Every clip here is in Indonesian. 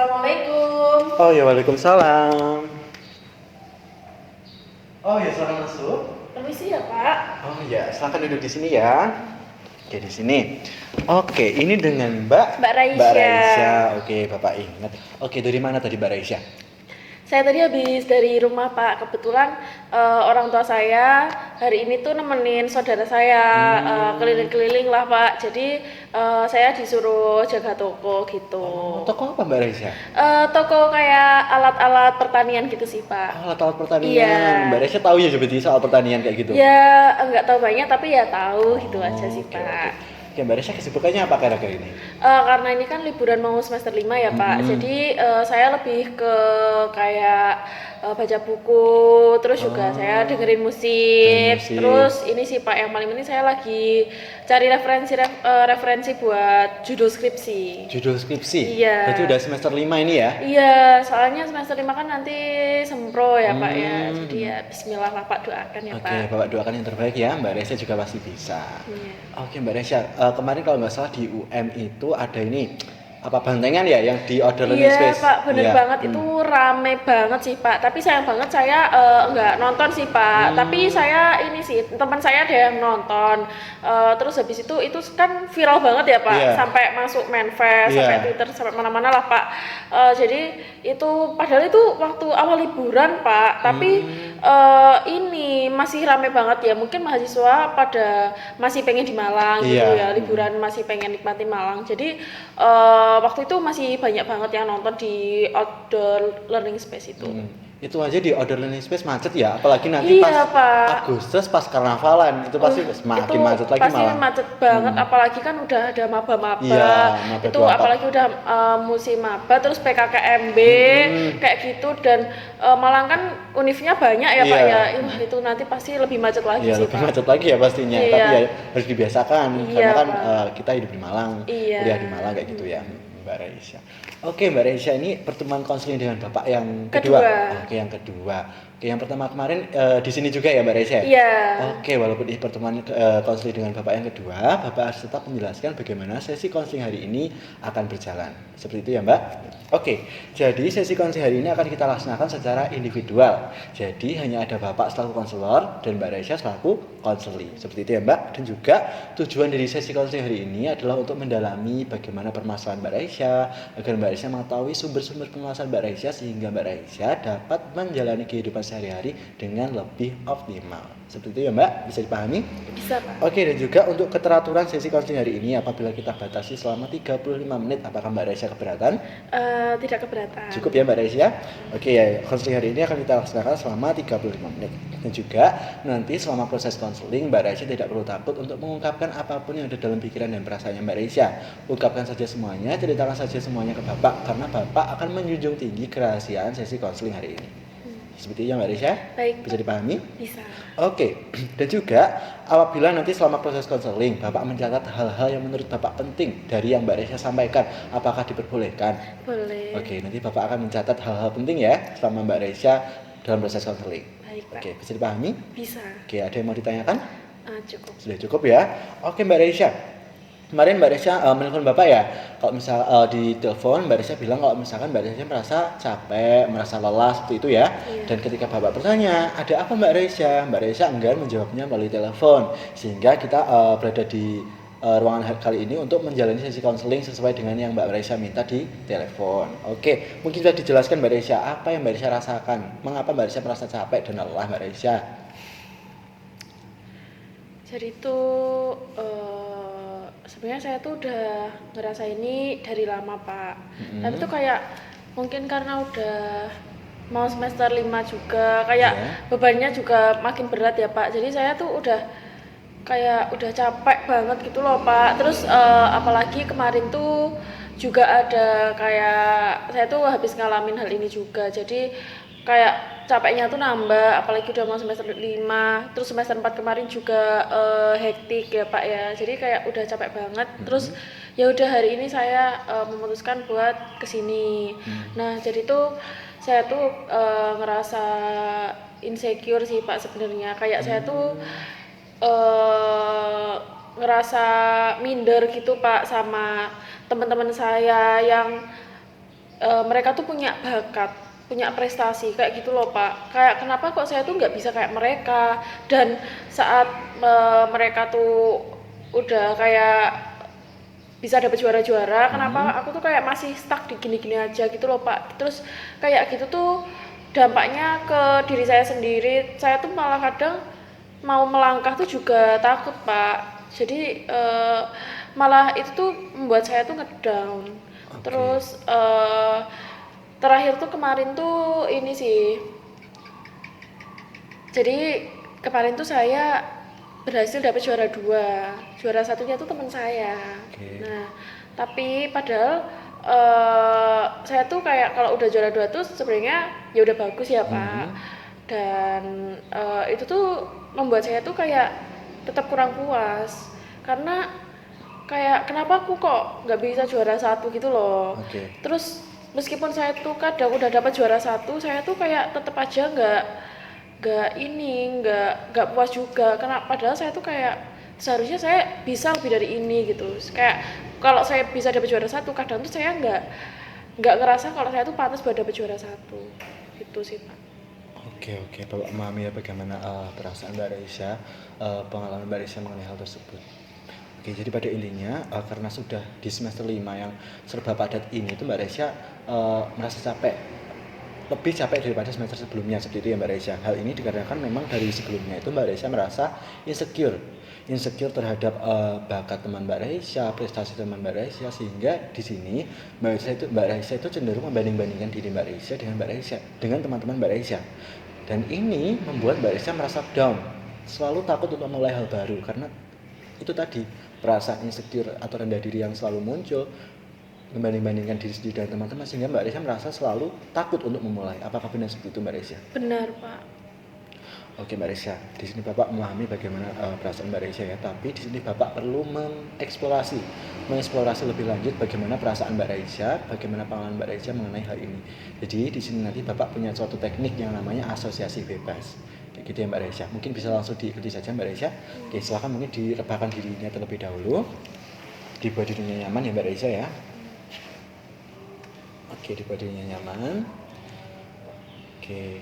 Assalamualaikum. Oh ya, waalaikumsalam. Oh ya, silakan masuk. Permisi ya Pak. Oh ya, silakan duduk di sini ya. Oke, di sini. Oke, ini dengan Mbak Raisya. Raisya. Oke, Bapak ingat. Oke, dari mana tadi Mbak Raisya? Saya tadi habis dari rumah Pak. Kebetulan orang tua saya hari ini tuh nemenin saudara saya keliling-keliling lah Pak. Jadi saya disuruh jaga toko gitu. Toko apa Mbak Raisya? Toko kayak alat-alat pertanian gitu sih Pak. Alat-alat pertanian. Iya. Mbak Raisya tahu ya berarti soal pertanian kayak gitu? Ya nggak tahu banyak tapi ya tahu gitu aja sih Oke, Pak. Oke, Mbak Raisya kesibukannya apa kira-kira ini? Karena ini kan liburan mau semester 5 ya Pak, jadi saya lebih ke kayak baca buku, terus juga saya dengerin musik. Terus ini sih Pak, yang paling penting saya lagi cari referensi buat judul skripsi. Judul skripsi? Iya. Berarti udah semester 5 ini ya? Iya, soalnya semester 5 kan nanti sempro ya Pak ya, jadi ya bismillah lah Pak, doakan ya Pak. Oke, Bapak doakan yang terbaik ya, Mbak Raisya juga pasti bisa. Iya. Oke, Mbak Raisya, kemarin kalau nggak salah di UM itu ada ini apa bantengan ya yang di order learning space? Iya Pak, bener banget, itu rame banget sih Pak. Tapi sayang banget saya nggak nonton sih Pak. Tapi saya ini sih, teman saya ada yang nonton. Terus habis itu kan viral banget ya Pak, sampai masuk Manifest, sampai Twitter, sampai mana-mana lah Pak. Jadi itu padahal itu waktu awal liburan Pak. Tapi ini masih rame banget ya. Mungkin mahasiswa pada masih pengen di Malang gitu ya, liburan masih pengen nikmatin Malang. Jadi waktu itu masih banyak banget yang nonton di outdoor learning space itu. Itu aja di outdoor learning space macet ya, apalagi nanti pas Pak. Agustus pas karnavalan itu pasti semakin macet lagi pasti malah. Macet banget, apalagi kan udah ada maba-maba. Maba itu apalagi udah musim maba, terus PKKMB kayak gitu, dan Malang kan univnya banyak ya Pak ya. Itu nanti pasti lebih macet lagi sih lebih Pak. macet lagi ya pastinya. Tapi ya harus dibiasakan karena kan kita hidup di Malang, kuliah di Malang kayak gitu ya. Mbak Raisya. Oke, Mbak Raisya, ini pertemuan konseling dengan Bapak yang kedua. Oke, yang kedua. Oke, yang pertama kemarin di sini juga ya Mbak Raisya? Iya. Oke, walaupun ini pertemuan konseling dengan Bapak yang kedua, Bapak harus tetap menjelaskan bagaimana sesi konseling hari ini akan berjalan. Seperti itu ya Mbak? Oke, jadi sesi konseling hari ini akan kita laksanakan secara individual. Jadi hanya ada Bapak selaku konselor dan Mbak Raisya selaku konseling. Seperti itu ya Mbak? Dan juga tujuan dari sesi konseling hari ini adalah untuk mendalami bagaimana permasalahan Mbak Raisya, agar Mbak Raisya mengetahui sumber-sumber permasalahan Mbak Raisya sehingga Mbak Raisya dapat menjalani kehidupan sehari-hari dengan lebih optimal. Seperti itu ya Mbak? Bisa dipahami? Bisa Pak. Oke, dan juga untuk keteraturan sesi konseling hari ini apabila kita batasi selama 35 menit, apakah Mbak Raisya keberatan? Tidak keberatan. Cukup ya Mbak Raisya? Oke ya, konseling hari ini akan kita laksanakan selama 35 menit. Dan juga nanti selama proses konseling Mbak Raisya tidak perlu takut untuk mengungkapkan apapun yang ada dalam pikiran dan perasaannya Mbak Raisya. Ungkapkan saja semuanya, ceritakan saja semuanya ke Bapak, karena Bapak akan menjunjung tinggi kerahasiaan sesi konseling hari ini. Seperti itu ya Mbak Raisya? Baik. Bisa dipahami? Bisa. Oke, dan juga apabila nanti selama proses konseling Bapak mencatat hal-hal yang menurut Bapak penting dari yang Mbak Raisya sampaikan, apakah diperbolehkan? Boleh. Oke, nanti Bapak akan mencatat hal-hal penting ya selama Mbak Raisya dalam proses konseling. Baik Pak. Oke, bisa dipahami? Bisa. Oke, ada yang mau ditanyakan? Cukup. Sudah cukup ya? Oke Mbak Raisya. Kemarin Mbak Raisya menelpon Bapak ya. Kalau misal di telepon Mbak Raisya bilang kalau misalkan Mbak Raisya merasa capek, merasa lelah seperti itu ya. Dan ketika Bapak bertanya, ada apa Mbak Raisya? Mbak Raisya enggan menjawabnya melalui telepon. Sehingga kita berada di ruangan kali ini untuk menjalani sesi konseling sesuai dengan yang Mbak Raisya minta di telepon. Oke, mungkin sudah dijelaskan Mbak Raisya apa yang Mbak Raisya rasakan. Mengapa Mbak Raisya merasa capek dan lelah Mbak Raisya? Jadi itu sebenarnya saya tuh udah ngerasa ini dari lama Pak. Tapi tuh kayak mungkin karena udah mau semester 5 juga, kayak bebannya juga makin berat ya Pak. Jadi saya tuh udah capek banget gitu loh Pak. Terus apalagi kemarin tuh juga ada kayak saya tuh habis ngalamin hal ini juga. Jadi kayak capeknya tuh nambah, apalagi udah mau semester 5, terus semester 4 kemarin juga hektik ya Pak ya. Jadi kayak udah capek banget. Terus ya udah hari ini saya memutuskan buat kesini. Nah, jadi tuh saya tuh ngerasa insecure sih Pak sebenarnya. Kayak saya tuh ngerasa minder gitu Pak sama teman-teman saya yang mereka tuh punya bakat, punya prestasi kayak gitu loh Pak. Kayak kenapa kok saya tuh nggak bisa kayak mereka, dan saat mereka tuh udah kayak bisa dapet juara-juara, kenapa aku tuh kayak masih stuck di gini-gini aja gitu loh Pak. Terus kayak gitu tuh dampaknya ke diri saya sendiri, saya tuh malah kadang mau melangkah tuh juga takut Pak. Jadi malah itu tuh membuat saya tuh ngedown. Terus terakhir tuh kemarin tuh ini sih, jadi kemarin tuh saya berhasil dapat juara 2, juara satunya tuh teman saya. Nah tapi padahal saya tuh kayak kalau udah juara 2 tuh sebenarnya ya udah bagus ya Pak. Dan itu tuh membuat saya tuh kayak tetap kurang puas, karena kayak kenapa aku kok nggak bisa juara 1 gitu loh. Terus meskipun saya tuh kadang udah dapat juara 1, saya tuh kayak tetap aja nggak puas juga, karena padahal saya tuh kayak seharusnya saya bisa lebih dari ini gitu. Kayak kalau saya bisa dapat juara 1, kadang tuh saya nggak ngerasa kalau saya tuh pantas buat dapat juara 1 gitu sih Pak. Oke, Bapak memahami ya bagaimana perasaan Mbak Raisya, pengalaman Mbak Raisya mengenai hal tersebut. Oke, jadi pada intinya karena sudah di semester 5 yang serba padat ini tuh Mbak Raisya merasa capek, lebih capek daripada semester sebelumnya, seperti itu ya Mbak Raisya. Hal ini dikarenakan memang dari sebelumnya itu Mbak Raisya merasa insecure terhadap bakat teman Mbak Raisya, prestasi teman Mbak Raisya, sehingga di sini Mbak Raisya itu cenderung membanding-bandingkan diri Mbak Raisya dengan teman-teman Mbak Raisya. Dan ini membuat Mbak Raisya merasa down, selalu takut untuk memulai hal baru, karena itu tadi perasaan insecure atau rendah diri yang selalu muncul, membanding-bandingkan diri sendiri dan teman-teman, sehingga Mbak Raisya merasa selalu takut untuk memulai. Apakah benar seperti itu Mbak Raisya? Benar Pak. Oke Mbak Raisya, di sini Bapak memahami bagaimana perasaan Mbak Raisya ya, tapi di sini Bapak perlu mengeksplorasi lebih lanjut bagaimana perasaan Mbak Raisya, bagaimana pengalaman Mbak Raisya mengenai hal ini. Jadi di sini nanti Bapak punya suatu teknik yang namanya asosiasi bebas. Kayak gitu ya Mbak Raisya. Mungkin bisa langsung diikuti saja Mbak Raisya. Oke, silakan mungkin direbahkan dirinya terlebih dahulu. Dibuat dirinya nyaman ya Mbak Raisya ya. Oke, dibuat dirinya nyaman. Oke.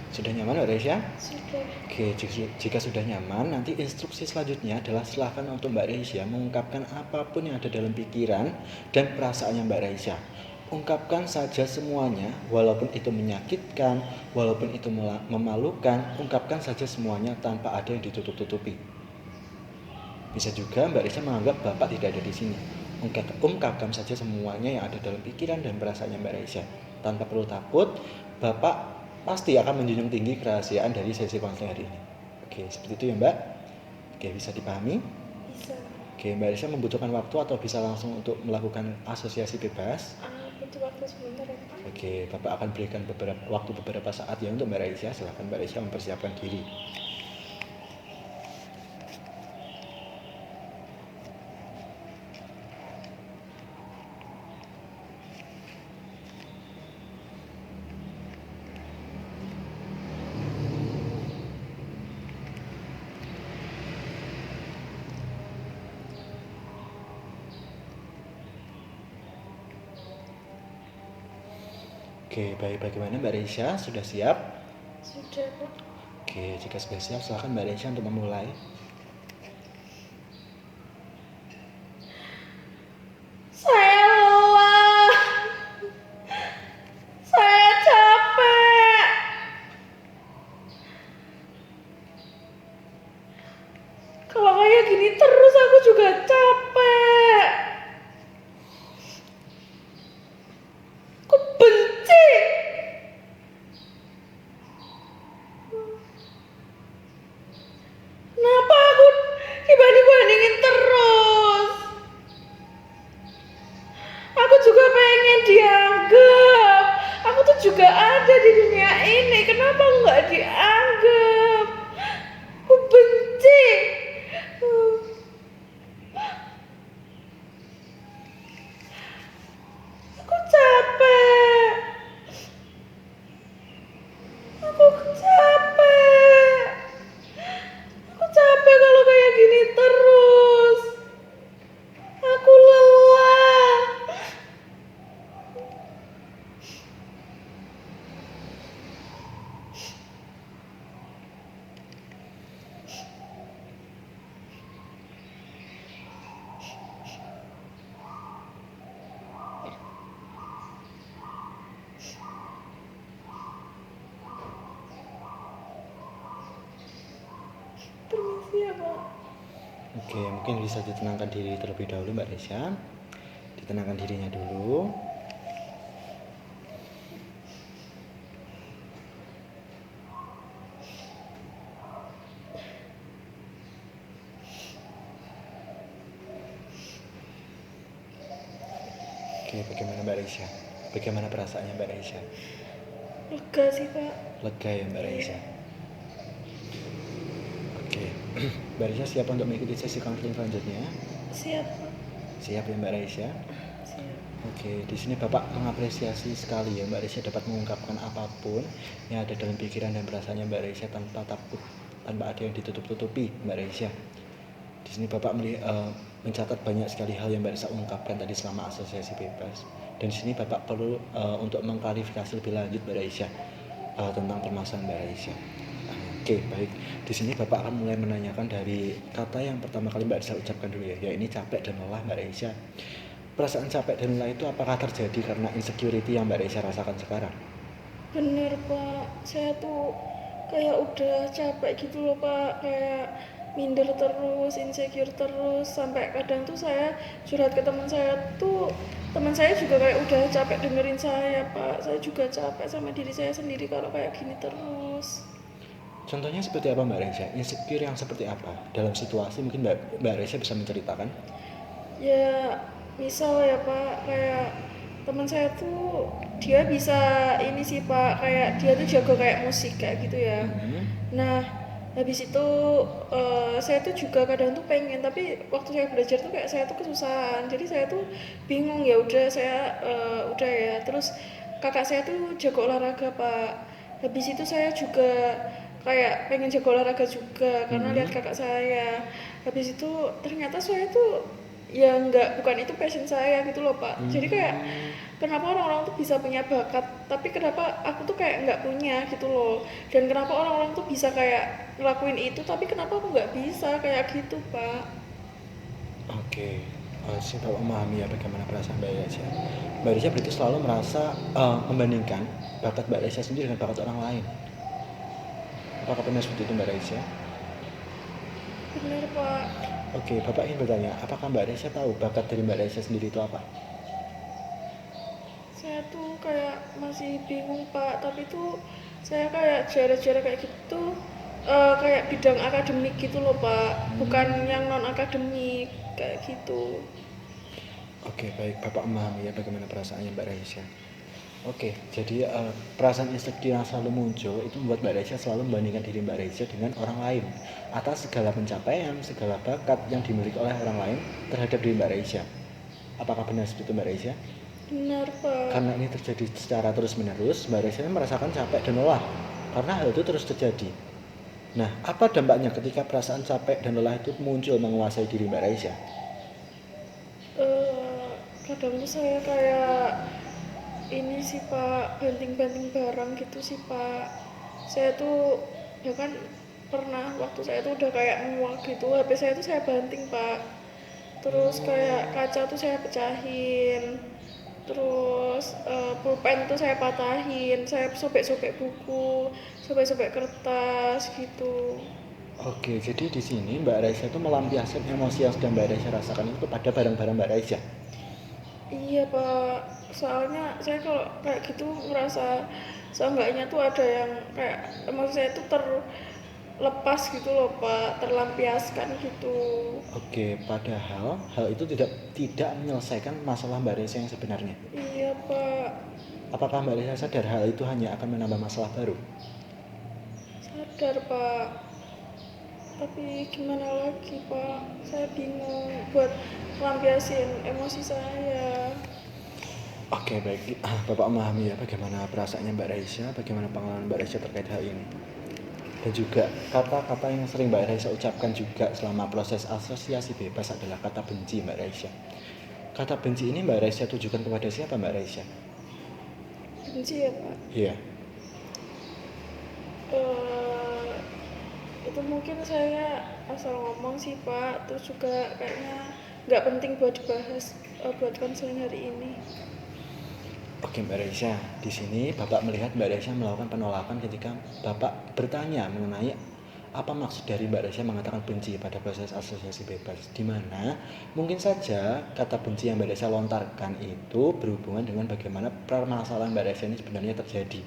Sudah nyaman Mbak Raisya? Sudah. Oke, jika sudah nyaman, nanti instruksi selanjutnya adalah silakan untuk Mbak Raisya mengungkapkan apapun yang ada dalam pikiran dan perasaannya Mbak Raisya. Ungkapkan saja semuanya, walaupun itu menyakitkan, walaupun itu memalukan, ungkapkan saja semuanya tanpa ada yang ditutup-tutupi. Bisa juga Mbak Raisya menganggap Bapak tidak ada di sini. Ungkapkan saja semuanya yang ada dalam pikiran dan perasaannya Mbak Raisya. Tanpa perlu takut, Bapak pasti akan menjunjung tinggi kerahasiaan dari sesi konseling hari ini. Oke, seperti itu ya Mbak. Oke, bisa dipahami? Bisa. Oke, Mbak Raisya membutuhkan waktu atau bisa langsung untuk melakukan asosiasi bebas? Butuh waktu sebentar ya Pak. Oke, Bapak akan berikan beberapa saat ya untuk Mbak Raisya. Silakan Mbak Raisya mempersiapkan diri. Oke, baik, bagaimana Mbak Raisya? Sudah siap? Sudah Pak. Oke, jika sudah siap, silakan Mbak Raisya untuk memulai. Saya lelah. Saya capek. Kalau kayak gini terus aku juga capek. Aku benci. Kenapa aku dibanding-bandingin terus? Aku juga pengen dianggap. Aku tuh juga ada di dunia ini. Kenapa aku nggak dianggap? Aku benci. Aku capek. Aku capek. Aku capek kalau kayak gini terus. Aku lelah. Oke, mungkin bisa ditenangkan diri terlebih dahulu Mbak Resya. Ditenangkan dirinya dulu. Oke, bagaimana Mbak Resya? Bagaimana perasaannya Mbak Resya? Lega sih Pak. Lega ya Mbak Resya? Oke, Mbak Resya siap untuk mengikuti sesi konseling selanjutnya? Siap Pak. Siap ya Mbak Resya? Siap. Oke, di sini Bapak mengapresiasi sekali ya Mbak Resya dapat mengungkapkan apapun yang ada dalam pikiran dan perasaannya Mbak Resya tanpa takut, tanpa ada yang ditutup-tutupi Mbak Resya. Di sini Bapak mencatat banyak sekali hal yang Mbak Resya ungkapkan tadi selama asosiasi bebas. Dan di sini Bapak perlu untuk mengklarifikasi lebih lanjut Mbak Resya tentang permasalahan Mbak Resya. Oke, baik. Di sini Bapak akan mulai menanyakan dari kata yang pertama kali Mbak Resya ucapkan dulu ya, ini capek dan lelah Mbak Resya. Perasaan capek dan lelah itu apakah terjadi karena insecurity yang Mbak Resya rasakan sekarang? Bener Pak, saya tuh kayak udah capek gitu loh Pak, kayak minder terus, insecure terus, sampai kadang tuh saya curhat ke teman saya tuh, teman saya juga kayak udah capek dengerin saya Pak, saya juga capek sama diri saya sendiri kalau kayak gini terus. Contohnya seperti apa Mbak Resya? Insecure yang seperti apa? Dalam situasi mungkin Mbak Resya bisa menceritakan? Ya misal ya Pak, kayak teman saya tuh dia bisa ini sih Pak, kayak dia tuh jago kayak musik kayak gitu ya. Nah habis itu saya tuh juga kadang tuh pengen, tapi waktu saya belajar tuh kayak saya tuh kesusahan, jadi saya tuh bingung. Ya udah saya udah ya, terus kakak saya tuh jago olahraga Pak, habis itu saya juga kayak pengen jago olahraga juga karena lihat kakak saya. Habis itu ternyata saya tuh ya nggak, bukan itu passion saya gitu loh Pak. Jadi kayak kenapa orang-orang tuh bisa punya bakat, tapi kenapa aku tuh kayak nggak punya gitu loh. Dan kenapa orang-orang tuh bisa kayak ngelakuin itu, tapi kenapa aku nggak bisa kayak gitu Pak. Oke, saya Bapak memahami ya bagaimana perasaan Mbak Resya. Mbak Resya berarti selalu merasa membandingkan bakat Mbak Resya sendiri dengan bakat orang lain. Apakah benar seperti itu Mbak Resya? Bener Pak. Oke, Bapak ingin bertanya, apakah Mbak Resya tahu bakat dari Mbak Resya sendiri itu apa? Saya tuh kayak masih bingung Pak, tapi tuh saya kayak jarak-jarak kayak gitu, kayak bidang akademik gitu loh Pak, bukan yang non akademik kayak gitu. Oke, baik. Bapak memahami ya bagaimana perasaannya Mbak Resya. Oke, jadi perasaan insecure yang selalu muncul itu membuat Mbak Resya selalu membandingkan diri Mbak Resya dengan orang lain atas segala pencapaian, segala bakat yang dimiliki oleh orang lain terhadap diri Mbak Resya. Apakah benar seperti itu Mbak Resya? Benar Pak. Karena ini terjadi secara terus-menerus, Mbak Resya merasakan capek dan lelah karena hal itu terus terjadi. Nah, apa dampaknya ketika perasaan capek dan lelah itu muncul menguasai diri Mbak Resya? Kadang tuh saya kayak ini sih Pak, banting-banting barang gitu sih Pak. Saya tuh bahkan pernah waktu saya tuh udah kayak muak gitu, HP saya tuh saya banting Pak. Terus kayak kaca tuh saya pecahin, terus pulpen tuh saya patahin, saya sobek-sobek buku, sobek-sobek kertas gitu. Oke, jadi di sini Mbak Resya itu melampiaskan emosi yang sedang Mbak Resya rasakan itu kepada barang-barang Mbak Resya. Iya Pak, soalnya saya kalau kayak gitu ngerasa seenggaknya tuh ada yang kayak emosi saya tuh terlepas gitu loh Pak, terlampiaskan gitu. Oke, padahal hal itu tidak menyelesaikan masalah Mbak Resya yang sebenarnya. Iya Pak, Apakah Mbak Resya sadar hal itu hanya akan menambah masalah baru? sadar Pak. Tapi gimana lagi Pak, saya bingung buat lampiasin emosi saya. Oke, baik. Bapak memahami ya bagaimana perasaannya Mbak Resya, bagaimana pengalaman Mbak Resya terkait hal ini. Dan juga kata-kata yang sering Mbak Resya ucapkan juga selama proses asosiasi bebas adalah kata benci Mbak Resya. Kata benci ini Mbak Resya tujukan kepada siapa Mbak Resya? Benci ya Pak. Iya. Eh, itu mungkin saya asal ngomong sih Pak, terus juga kayaknya nggak penting buat dibahas buat konseling hari ini. Oke Mbak Resya, di sini Bapak melihat Mbak Resya melakukan penolakan ketika Bapak bertanya mengenai apa maksud dari Mbak Resya mengatakan benci pada proses asosiasi bebas? Di mana mungkin saja kata benci yang Mbak Resya lontarkan itu berhubungan dengan bagaimana permasalahan Mbak Resya ini sebenarnya terjadi.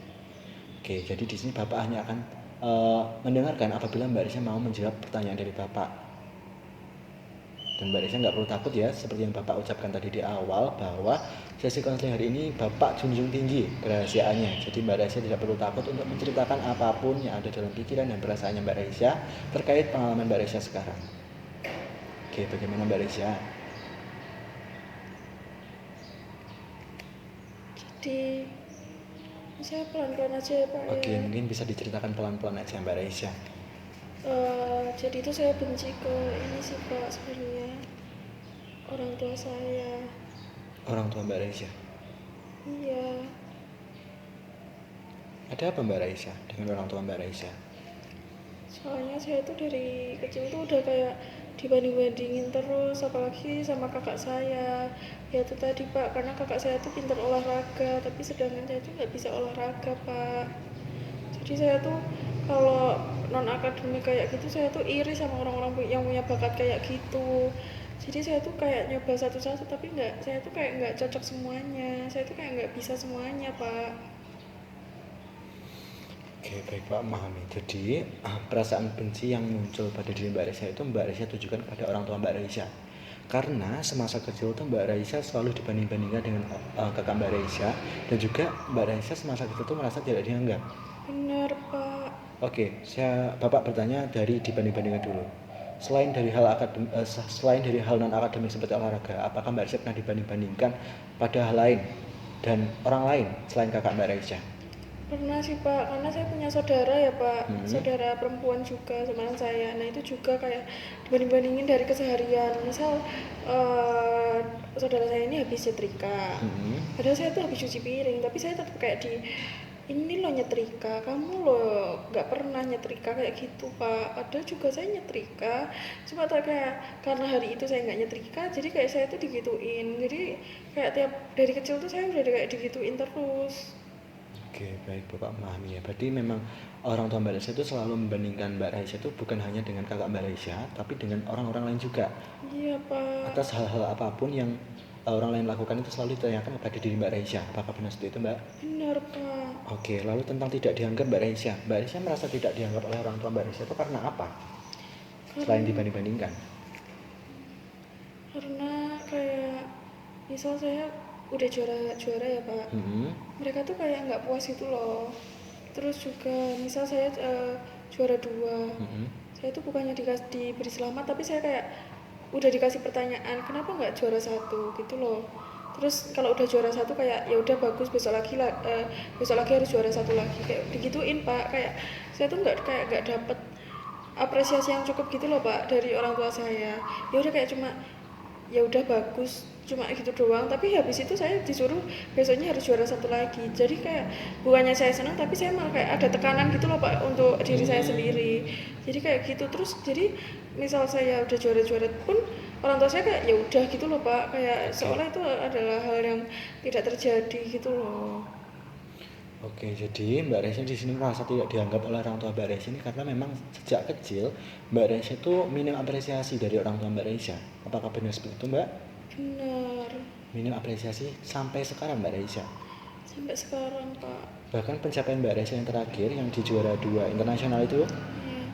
Oke, jadi di sini Bapak hanya akan mendengarkan apabila Mbak Resya mau menjawab pertanyaan dari Bapak. Dan Mbak Resya nggak perlu takut ya, seperti yang Bapak ucapkan tadi di awal, bahwa sesi konseling hari ini Bapak junjung tinggi kerahasiaannya. Jadi Mbak Resya tidak perlu takut untuk menceritakan apapun yang ada dalam pikiran dan perasaannya Mbak Resya terkait pengalaman Mbak Resya sekarang. Oke, bagaimana Mbak Resya? Jadi saya pelan-pelan aja ya Pak. Oke, ya. mungkin bisa diceritakan pelan-pelan aja Mbak Resya. Jadi itu saya benci ke ini sih Pak, sebenarnya orang tua saya. Orang tua Mbak Resya. Iya, Ada apa Mbak Resya dengan orang tua Mbak Resya? soalnya saya tuh dari kecil tuh udah kayak dibanding-bandingin terus, apalagi sama kakak saya. Ya itu tadi Pak, karena kakak saya tuh pintar olahraga, tapi sedangkan saya tuh nggak bisa olahraga Pak. Jadi saya tuh kalau non akademik kayak gitu, saya tuh iri sama orang-orang yang punya bakat kayak gitu. Jadi saya tuh kayak nyoba satu-satu, tapi saya tuh kayak nggak cocok semuanya. Saya tuh kayak nggak bisa semuanya Pak. Oke, baik Pak, memahami. Jadi perasaan benci yang muncul pada diri Mbak Resya itu Mbak Resya tujukan kepada orang tua Mbak Resya. Karena semasa kecil itu Mbak Resya selalu dibanding-bandingkan dengan kakak Mbak Resya, dan juga Mbak Resya semasa kecil itu merasa tidak dianggap. Bener Pak. Oke, Bapak bertanya dari dibanding-bandingkan dulu. Selain dari hal non akademik seperti olahraga, apakah Mbak Resya pernah dibanding-bandingkan pada hal lain dan orang lain selain kakak Mbak Resya? Pernah sih Pak, karena saya punya saudara ya Pak, saudara perempuan juga sama saya. Nah itu juga kayak dibanding-bandingin dari keseharian. Misal saudara saya ini habis nyetrika, padahal saya tuh habis cuci piring, tapi saya tetap kayak ini lo nyetrika, kamu lo nggak pernah nyetrika kayak gitu Pak. Padahal juga saya nyetrika, cuma tak kayak karena hari itu saya nggak nyetrika, jadi kayak saya tuh digituin. Jadi kayak tiap dari kecil tuh saya udah kayak digituin terus. Oke, baik Bapak memahami ya. Berarti memang orang tua Mbak Resya itu selalu membandingkan Mbak Resya itu bukan hanya dengan kakak Mbak Resya, tapi dengan orang-orang lain juga. Iya Pak. Atas hal-hal apapun yang orang lain lakukan itu selalu ditanyakan kepada diri Mbak Resya. Apakah benar seperti itu Mbak? Benar Pak. Oke, lalu tentang tidak dianggap Mbak Resya. Mbak Resya merasa tidak dianggap oleh orang tua Mbak Resya itu karena apa? Selain dibanding-bandingkan. Karena kayak misal saya udah juara ya Pak, mereka tuh kayak nggak puas gitu loh. Terus juga misal saya juara 2, saya tuh bukannya diberi selamat, tapi saya kayak udah dikasih pertanyaan kenapa nggak juara 1 gitu loh. Terus kalau udah juara 1 kayak ya udah bagus, besok lagi harus juara 1 lagi, kayak digituin Pak. Kayak saya tuh nggak dapet apresiasi yang cukup gitu loh Pak dari orang tua saya. Ya udah kayak cuma ya udah bagus, cuma gitu doang, tapi habis itu saya disuruh besoknya harus juara 1 lagi. Jadi kayak bukannya saya senang, tapi saya malah kayak ada tekanan gitu loh Pak untuk diri saya sendiri. Jadi kayak gitu terus, jadi misal saya udah juara-juara pun orang tua saya kayak ya udah gitu loh Pak, kayak seolah itu adalah hal yang tidak terjadi gitu loh. Oke, jadi Mbak Resya di sini merasa tidak dianggap oleh orang tua Mbak Resya ini karena memang sejak kecil Mbak Resya itu minim apresiasi dari orang tua Mbak Resya. Apakah benar seperti itu Mbak? Benar, Minim apresiasi sampai sekarang Mbak Resya. sampai sekarang Pak. Bahkan pencapaian Mbak Resya yang terakhir yang di juara 2 internasional itu,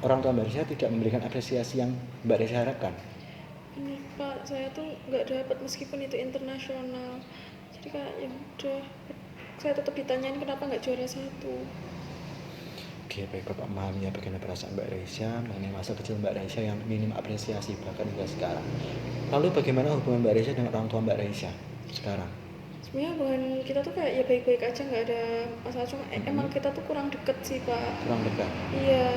orang tua Mbak Resya tidak memberikan apresiasi yang Mbak Resya harapkan. Benar Pak, saya tuh nggak dapat meskipun itu internasional. Jadi kayak ya udah, saya tetap ditanyain kenapa nggak juara 1. Oke, baik Bapak memahami ya bagaimana perasaan Mbak Resya mengenai masa kecil Mbak Resya yang minim apresiasi bahkan hingga sekarang. Lalu bagaimana hubungan Mbak Resya dengan orang tua Mbak Resya sekarang? Sebenarnya hubungan kita tuh kayak ya baik-baik aja, nggak ada masalah, cuma emang kita tuh kurang deket sih Pak. Kurang dekat. Iya,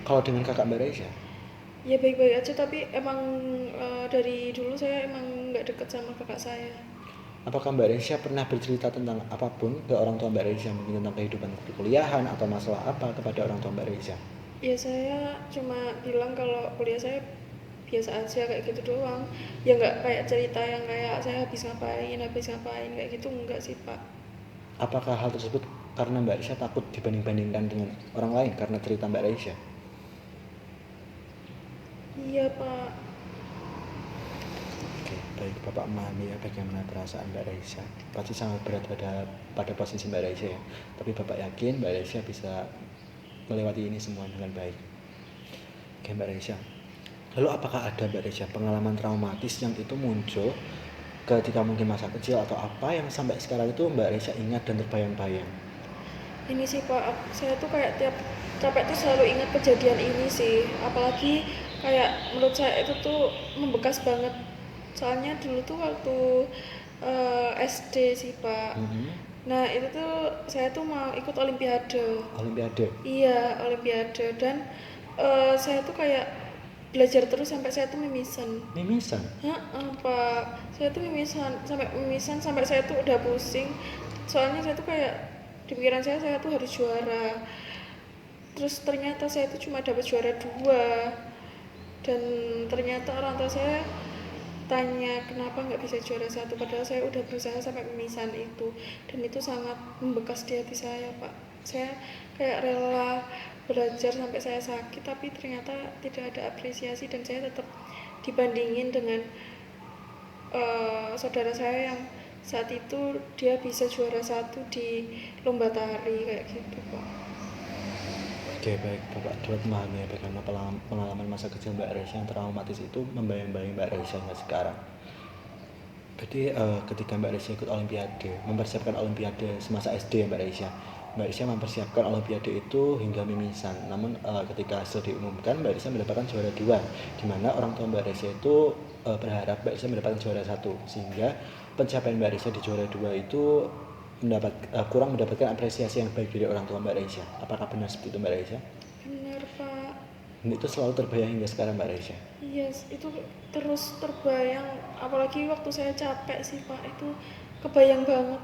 Kalau dengan kakak Mbak Resya, ya baik-baik aja, tapi emang dari dulu saya emang nggak deket sama kakak saya. apakah Mbak Resya pernah bercerita tentang apapun ke orang tua Mbak Resya, mungkin tentang kehidupan perkuliahan atau masalah apa kepada orang tua Mbak Resya? Ya saya cuma bilang kalau kuliah saya biasa aja kayak gitu doang. Ya nggak kayak cerita yang kayak saya habis ngapain kayak gitu, enggak sih Pak. Apakah hal tersebut karena Mbak Resya takut dibanding-bandingkan dengan orang lain karena cerita Mbak Resya? Iya Pak. Oke, baik Bapak memahami ya bagaimana perasaan Mbak Raisa. Pasti sangat berat pada posisi Mbak Raisa ya. Tapi Bapak yakin Mbak Raisa bisa melewati ini semua dengan baik. Oke Mbak Raisa. Lalu apakah ada Mbak Raisa pengalaman traumatis yang itu muncul ketika mungkin masa kecil atau apa yang sampai sekarang itu Mbak Raisa ingat dan terbayang-bayang? Ini sih Pak, saya tuh kayak tiap capek tuh selalu ingat kejadian ini sih. Apalagi kayak menurut saya itu tuh membekas banget. Soalnya dulu tuh waktu SD sih Pak. Nah itu tuh saya tuh mau ikut olimpiade. Olimpiade. Iya, olimpiade. Dan saya tuh kayak belajar terus sampai saya tuh mimisan. Mimisan. Heeh, Pak. Saya tuh mimisan sampai saya tuh udah pusing. Soalnya saya tuh kayak di pikiran saya tuh harus juara. Terus ternyata saya tuh cuma dapat juara 2. Dan ternyata orang tua saya tanya kenapa nggak bisa juara 1, padahal saya udah berusaha sampai mimisan itu. Dan itu sangat membekas di hati saya Pak. Saya kayak rela belajar sampai saya sakit, tapi ternyata tidak ada apresiasi dan saya tetap dibandingin dengan saudara saya yang saat itu dia bisa juara 1 di lomba tari kayak gitu Pak. Oke baik, Bapak dapat memahami ya bagaimana pengalaman masa kecil Mbak Raisa yang traumatis itu membayang-bayangi Mbak Raisa hingga sekarang. Jadi ketika Mbak Raisa ikut olimpiade, mempersiapkan olimpiade semasa SD ya Mbak Raisa. Mbak Raisa mempersiapkan olimpiade itu hingga mimisan. Namun ketika hasil diumumkan Mbak Raisa mendapatkan juara 2, di mana orang tua Mbak Raisa itu berharap Mbak Raisa mendapatkan juara 1, sehingga pencapaian Mbak Raisa di juara 2 itu kurang mendapatkan apresiasi yang baik dari orang tua Mbak Raisa. Apakah benar seperti itu Mbak Raisa? Benar Pak. Dan itu selalu terbayang hingga sekarang Mbak Raisa. Iya, itu terus terbayang, apalagi waktu saya capek sih Pak, itu kebayang banget.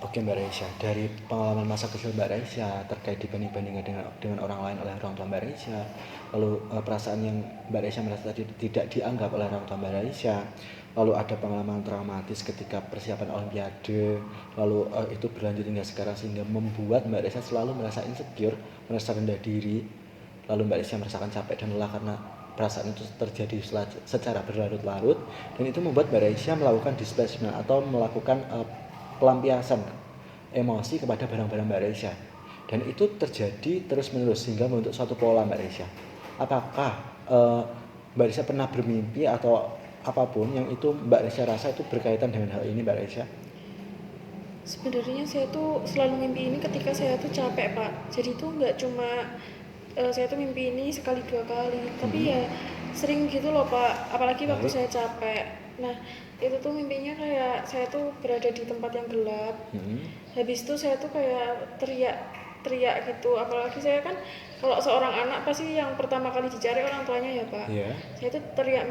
Oke Mbak Raisa, dari pengalaman masa kecil Mbak Raisa terkait dibanding-bandingkan dengan orang lain oleh orang tua Mbak Raisa, lalu perasaan yang Mbak Raisa merasa tidak dianggap oleh orang tua Mbak Raisa, lalu ada pengalaman traumatis ketika persiapan olimpiade, lalu itu berlanjut hingga sekarang sehingga membuat Mbak Raisa selalu merasa insecure, merasa rendah diri, lalu Mbak Raisa merasakan capek dan lelah karena perasaan itu terjadi secara berlarut-larut, dan itu membuat Mbak Raisa melakukan displacement atau melakukan pelampiasan emosi kepada barang-barang Mbak Raisa, dan itu terjadi terus-menerus hingga membentuk suatu pola Mbak Raisa. Apakah Mbak Raisa pernah bermimpi atau apapun yang itu Mbak Raisa rasa itu berkaitan dengan hal ini Mbak Raisa? Sebenarnya saya tuh selalu mimpi ini ketika saya tuh capek Pak. Jadi tuh nggak cuma saya tuh mimpi ini sekali 2 kali, tapi ya sering gitu loh Pak. Apalagi waktu saya capek. Nah itu tuh mimpinya kayak saya tuh berada di tempat yang gelap. Habis itu saya tuh kayak teriak gitu. Apalagi saya kan kalau seorang anak pasti yang pertama kali dicari orang tuanya ya Pak. Saya tuh teriak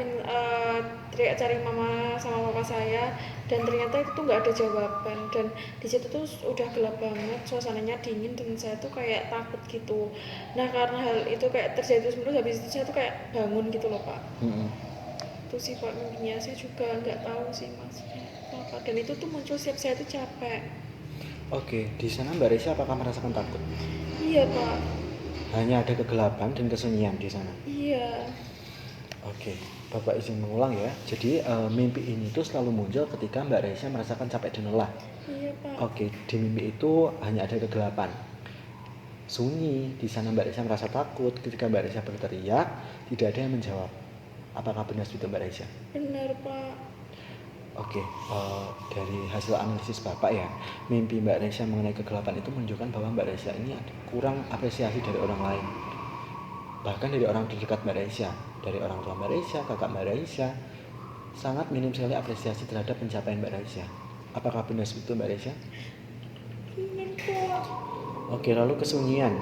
cari mama sama papa saya, dan ternyata itu tuh nggak ada jawaban. Dan di situ tuh udah gelap banget, suasananya dingin, dan saya tuh kayak takut gitu. Nah karena hal itu kayak terjadi terus menerus, habis itu saya tuh kayak bangun gitu loh Pak. Itu sih Pak mimpinya, saya juga nggak tahu sih maksudnya apa, dan itu tuh muncul setiap saya tuh capek. Oke, di sana Mbak Raisa apakah merasakan takut? Iya Pak. Hanya ada kegelapan dan kesunyian di sana? Iya. Oke, Bapak izin mengulang ya. Jadi mimpi ini tuh selalu muncul ketika Mbak Raisa merasakan capek dan lelah. Iya Pak. Oke, di mimpi itu hanya ada kegelapan, sunyi. Di sana Mbak Raisa merasa takut. Ketika Mbak Raisa berteriak, tidak ada yang menjawab. Apakah benar itu Mbak Raisa? Benar Pak. Oke, dari hasil analisis Bapak ya, mimpi Mbak Raisa mengenai kegelapan itu menunjukkan bahwa Mbak Raisa ini kurang apresiasi dari orang lain. Bahkan dari orang terdekat Mbak Raisa, dari orang tua Mbak Raisa, kakak Mbak Raisa, sangat minim sekali apresiasi terhadap pencapaian Mbak Raisa. Apakah benar seperti itu Mbak Raisa? Benar Pak. Oke, lalu kesunyian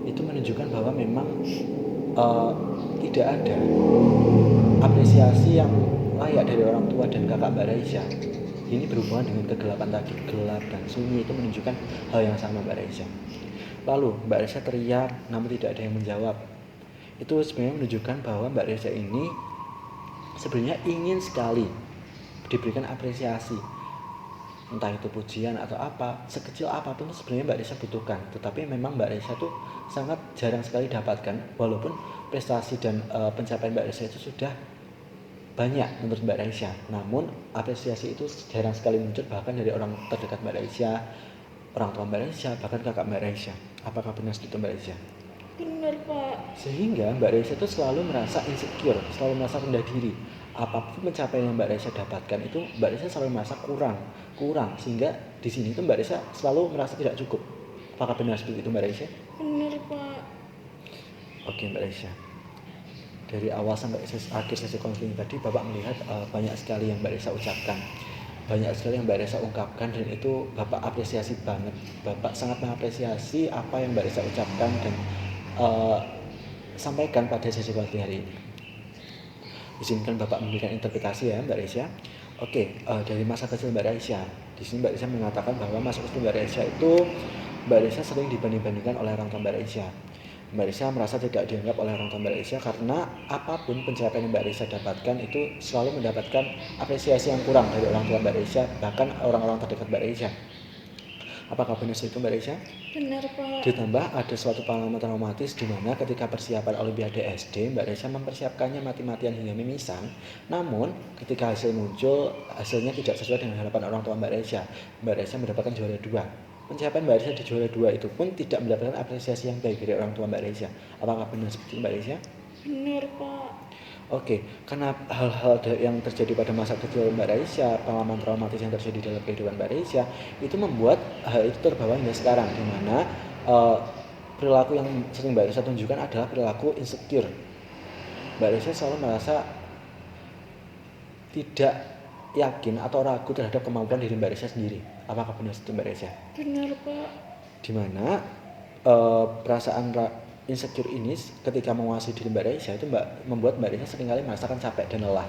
itu menunjukkan bahwa memang tidak ada apresiasi yang layak dari orang tua dan kakak Mbak Raisa. Ini berhubungan dengan kegelapan tadi. Gelap dan sunyi itu menunjukkan hal yang sama Mbak Raisa. Lalu Mbak Raisa teriak namun tidak ada yang menjawab. Itu sebenarnya menunjukkan bahwa Mbak Raisa ini sebenarnya ingin sekali diberikan apresiasi. entah itu pujian atau apa, sekecil apapun itu sebenarnya Mbak Resa butuhkan. Tetapi memang Mbak Resa tuh sangat jarang sekali dapatkan, walaupun prestasi dan pencapaian Mbak Resa itu sudah banyak menurut Mbak Resa. Namun apresiasi itu jarang sekali muncul, bahkan dari orang terdekat Mbak Resa, orang tua Mbak Resa, bahkan kakak Mbak Resa. Apakah benar seperti Mbak Resa? Benar, Pak. Sehingga Mbak Resa itu selalu merasa insecure, selalu merasa rendah diri. Apapun pencapaian yang Mbak Resa dapatkan itu Mbak Resa selalu merasa kurang, sehingga di sini itu Mbak Resa selalu merasa tidak cukup. Apakah benar seperti itu Mbak Resa? Benar, Pak. Oke Mbak Resa, dari awal sampai akhir sesi konseling tadi Bapak melihat banyak sekali yang Mbak Resa ucapkan, banyak sekali yang Mbak Resa ungkapkan, dan itu Bapak apresiasi banget. Bapak sangat mengapresiasi apa yang Mbak Resa ucapkan dan sampaikan pada sesi konseling hari ini. Izinkan Bapak memberikan interpretasi ya Mbak Resa. Oke, dari masa kecil Mbak Resa, di sini Mbak Resa mengatakan bahwa masa kecil Mbak Resa itu Mbak Resa sering dibanding-bandingkan oleh orang tua Mbak Resa. Mbak Resa merasa tidak dianggap oleh orang tua Mbak Resa karena apapun pencapaian yang Mbak Resa dapatkan itu selalu mendapatkan apresiasi yang kurang dari orang tua Mbak Resa, bahkan orang-orang terdekat Mbak Resa. Apakah benar itu Mbak Resa? Benar, Pak. Ditambah ada suatu pengalaman traumatis di mana ketika persiapan Olimpiade SD, Mbak Resa mempersiapkannya mati-matian hingga mimisan. Namun ketika hasil muncul, hasilnya tidak sesuai dengan harapan orang tua Mbak Resa. Mbak Resa mendapatkan juara 2. Pencapaian Mbak Resa di juara 2 itu pun tidak mendapatkan apresiasi yang baik dari orang tua Mbak Resa. Apakah benar seperti itu Mbak Resa? Benar, Pak. Oke, karena hal-hal yang terjadi pada masa kecil Mbak Raisya, pengalaman traumatis yang terjadi dalam kehidupan Mbak Raisya, itu membuat hal itu terbawa hingga sekarang, di mana perilaku yang sering Mbak Raisya tunjukkan adalah perilaku insecure. Mbak Raisya selalu merasa tidak yakin atau ragu terhadap kemampuan diri Mbak Raisya sendiri. Apakah benar itu Mbak Raisya? Benar, Pak. Di mana perasaan insecure ini ketika menguasai diri Mbak Raisya itu membuat Mbak Raisya seringkali merasakan capek dan lelah.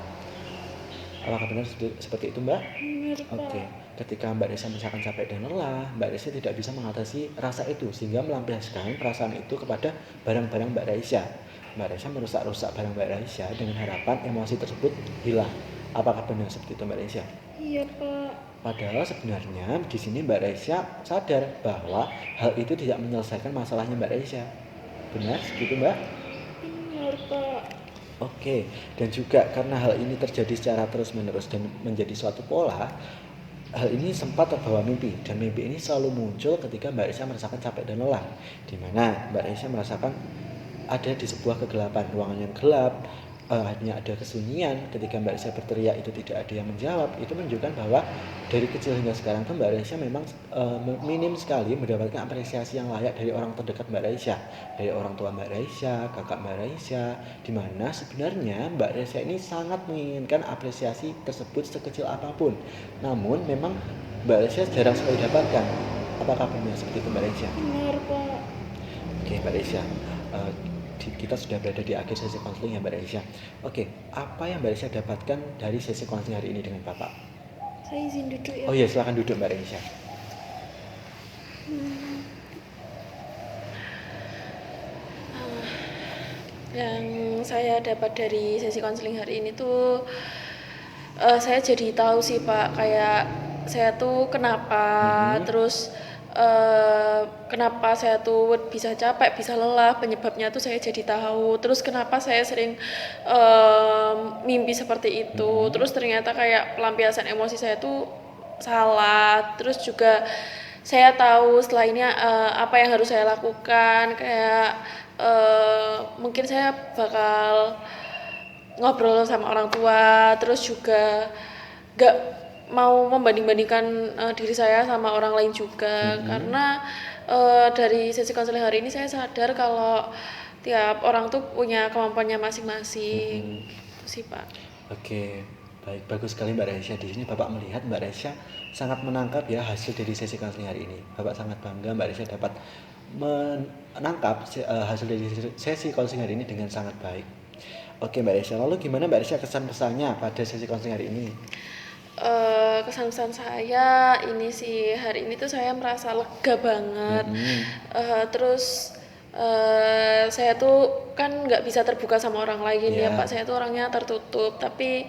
Apakah benar seperti itu Mbak? Benar, Pak. Oke. Ketika Mbak Raisya merasakan capek dan lelah, Mbak Raisya tidak bisa mengatasi rasa itu sehingga melampiaskan perasaan itu kepada barang-barang Mbak Raisya. Mbak Raisya merusak-rusak barang Mbak Raisya dengan harapan emosi tersebut hilang. Apakah benar seperti itu Mbak Raisya? Iya, Pak. Padahal sebenarnya di sini Mbak Raisya sadar bahwa hal itu tidak menyelesaikan masalahnya Mbak Raisya. Benar seperti itu Mbak? Benar, Pak. Oke, dan juga karena hal ini terjadi secara terus-menerus dan menjadi suatu pola, hal ini sempat terbawa mimpi, dan mimpi ini selalu muncul ketika Mbak Raisya merasakan capek dan lelah, di mana Mbak Raisya merasakan ada di sebuah kegelapan, ruangan yang gelap, hanya ada kesunyian. Ketika Mbak Raisya berteriak itu tidak ada yang menjawab. Itu menunjukkan bahwa dari kecil hingga sekarang tuh Mbak Raisya memang minim sekali mendapatkan apresiasi yang layak dari orang terdekat Mbak Raisya, dari orang tua Mbak Raisya, kakak Mbak Raisya, di mana sebenarnya Mbak Raisya ini sangat menginginkan apresiasi tersebut sekecil apapun. Namun memang Mbak Raisya jarang sekali dapatkan. Apakah benar seperti itu Mbak Raisya? Benar, Pak. Oke Mbak Raisya, kita sudah berada di akhir sesi konseling ya Mbak Raisya. Oke, apa yang Mbak Raisya dapatkan dari sesi konseling hari ini dengan Bapak? Saya izin duduk ya. Oh iya, silakan duduk Mbak Raisya. Yang saya dapat dari sesi konseling hari ini tuh saya jadi tahu sih Pak, kayak saya tuh kenapa, terus kenapa saya tuh bisa capek, bisa lelah, penyebabnya tuh saya jadi tahu. Terus kenapa saya sering mimpi seperti itu, terus ternyata kayak pelampiasan emosi saya tuh salah. Terus juga saya tahu setelah ini apa yang harus saya lakukan, kayak mungkin saya bakal ngobrol sama orang tua, terus juga gak mau membanding-bandingkan diri saya sama orang lain juga, karena dari sesi konseling hari ini saya sadar kalau tiap orang tuh punya kemampuannya masing-masing. Itu sih Pak. Oke, baik, bagus sekali Mbak Raisya. Di sini Bapak melihat Mbak Raisya sangat menangkap ya hasil dari sesi konseling hari ini. Bapak sangat bangga Mbak Raisya dapat menangkap hasil dari sesi konseling hari ini dengan sangat baik. Oke Mbak Raisya, lalu gimana Mbak Raisya kesan-pesannya pada sesi konseling hari ini? Kesan-kesan saya ini sih, hari ini tuh saya merasa lega banget. Terus Saya tuh kan nggak bisa terbuka sama orang lain ya Iya. Pak, saya tuh orangnya tertutup, tapi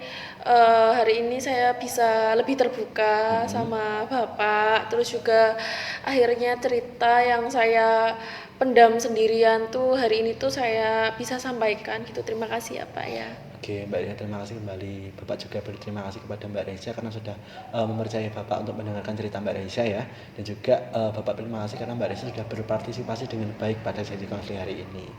hari ini saya bisa lebih terbuka sama Bapak, terus juga akhirnya cerita yang saya pendam sendirian tuh hari ini tuh saya bisa sampaikan gitu. Terima kasih ya Pak ya. Oke, Mbak Reza, terima kasih kembali. Bapak juga berterima kasih kepada Mbak Reza karena sudah mempercayai Bapak untuk mendengarkan cerita Mbak Reza ya. Dan juga Bapak terima kasih karena Mbak Reza sudah berpartisipasi dengan baik pada sesi konseling hari ini.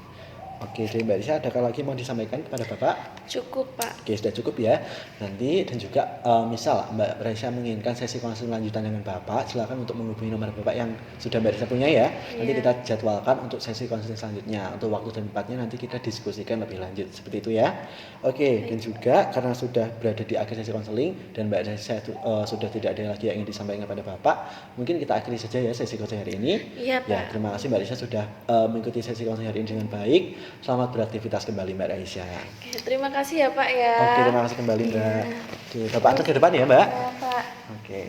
Oke, dari Mbak Reza, adakah lagi mau disampaikan kepada Bapak? Cukup Pak. Oke, sudah cukup ya. Nanti dan juga misal Mbak Raisa menginginkan sesi konseling lanjutan dengan Bapak, silakan untuk menghubungi nomor Bapak yang sudah Mbak Raisa punya ya. Nanti Iya. kita jadwalkan untuk sesi konseling selanjutnya. Untuk waktu dan tempatnya nanti kita diskusikan lebih lanjut. Seperti itu ya. Oke, dan juga karena sudah berada di akhir sesi konseling dan Mbak Raisa sudah tidak ada lagi yang ingin disampaikan kepada Bapak, mungkin kita akhiri saja ya sesi konseling hari ini. Iya Ya, Pak. terima kasih Mbak Raisa sudah mengikuti sesi konseling hari ini dengan baik. Selamat beraktivitas kembali Mbak Raisa. Oke, terima kasih ya Pak ya. Oke, terima kasih kembali Mbak. Oke, Bapak antar ke depan ya Mbak. Iya Pak. Oke.